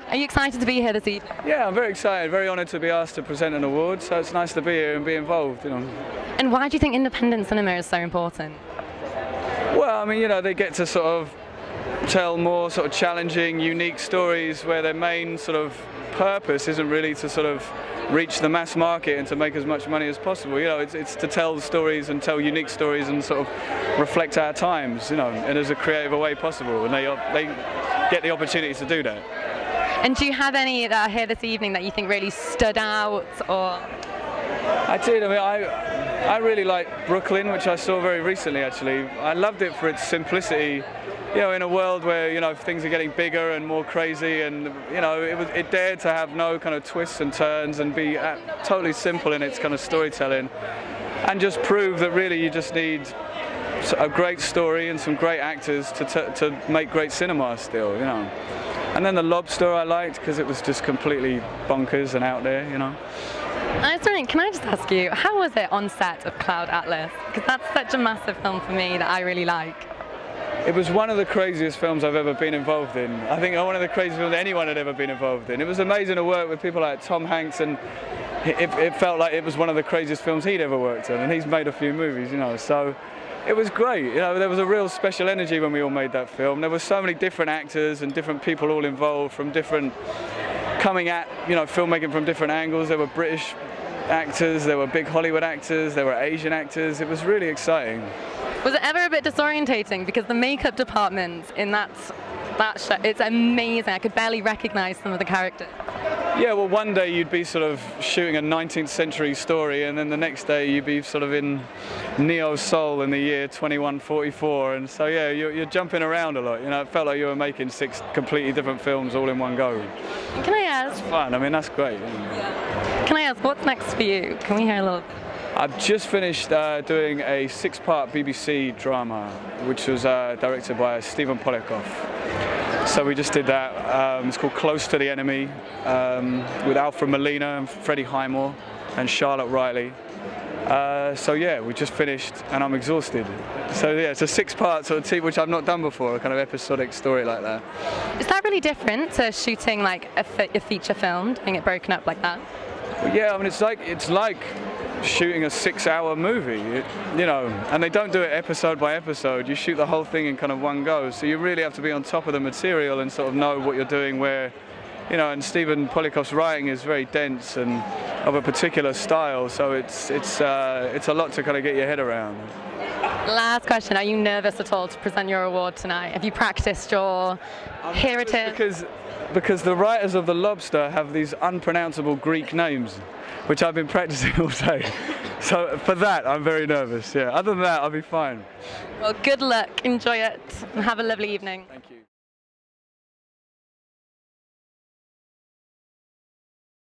Are you excited to be here this evening? Yeah, I'm very excited, very honoured to be asked to present an award, so it's nice to be here and be involved, you know. And why do you think independent cinema is so important? Well, I mean, you know, they get to sort of tell more sort of challenging, unique stories where their main sort of purpose isn't really to sort of reach the mass market and to make as much money as possible. You know, it's to tell the stories and tell unique stories and sort of reflect our times, you know, in as a creative a way possible, and they get the opportunity to do that. And do you have any that are here this evening that you think really stood out, or? I did. I mean, I really liked Brooklyn, which I saw very recently. Actually, I loved it for its simplicity. You know, in a world where, you know, things are getting bigger and more crazy, and, you know, it dared to have no kind of twists and turns and be totally simple in its kind of storytelling, and just prove that really you just need a great story and some great actors to make great cinema still, you know. And then The Lobster I liked because it was just completely bonkers and out there, you know. I was wondering, can I just ask you, how was it on set of Cloud Atlas? Because that's such a massive film for me that I really like. It was one of the craziest films I've ever been involved in. I think one of the craziest films anyone had ever been involved in. It was amazing to work with people like Tom Hanks, and it felt like it was one of the craziest films he'd ever worked on, and he's made a few movies, you know, so it was great. You know, there was a real special energy when we all made that film. There were so many different actors and different people all involved from different, coming at, you know, filmmaking from different angles. There were British actors, there were big Hollywood actors, there were Asian actors. It was really exciting. Was it ever a bit disorientating? Because the makeup department in that show, it's amazing. I could barely recognize some of the characters. Yeah, well, one day you'd be sort of shooting a 19th century story, and then the next day you'd be sort of in Neo Seoul in the year 2144, and so yeah, you're jumping around a lot. You know, it felt like you were making 6 completely different films all in one go. Can I ask? It's fun. I mean, that's great. Can I ask, what's next for you? Can we hear a little? I've just finished doing a 6-part BBC drama, which was directed by Stephen Polikoff. So we just did that. It's called Close to the Enemy, with Alfred Molina and Freddie Highmore and Charlotte Riley. So yeah, we just finished and I'm exhausted. So yeah, it's a 6-part sort of team, which I've not done before, a kind of episodic story like that. Is that really different to shooting like a feature film, doing it broken up like that? Well, yeah, I mean, it's like shooting a 6-hour movie, you know, and they don't do it episode by episode. You shoot the whole thing in kind of one go, so you really have to be on top of the material and sort of know what you're doing where, you know, and Stephen Polikoff's writing is very dense and of a particular style, so it's a lot to kind of get your head around. Last question, are you nervous at all to present your award tonight? Have you practiced your here it is? Because the writers of The Lobster have these unpronounceable Greek names, which I've been practicing all day. So for that, I'm very nervous, yeah. Other than that, I'll be fine. Well, good luck, enjoy it, and have a lovely evening. Thank you.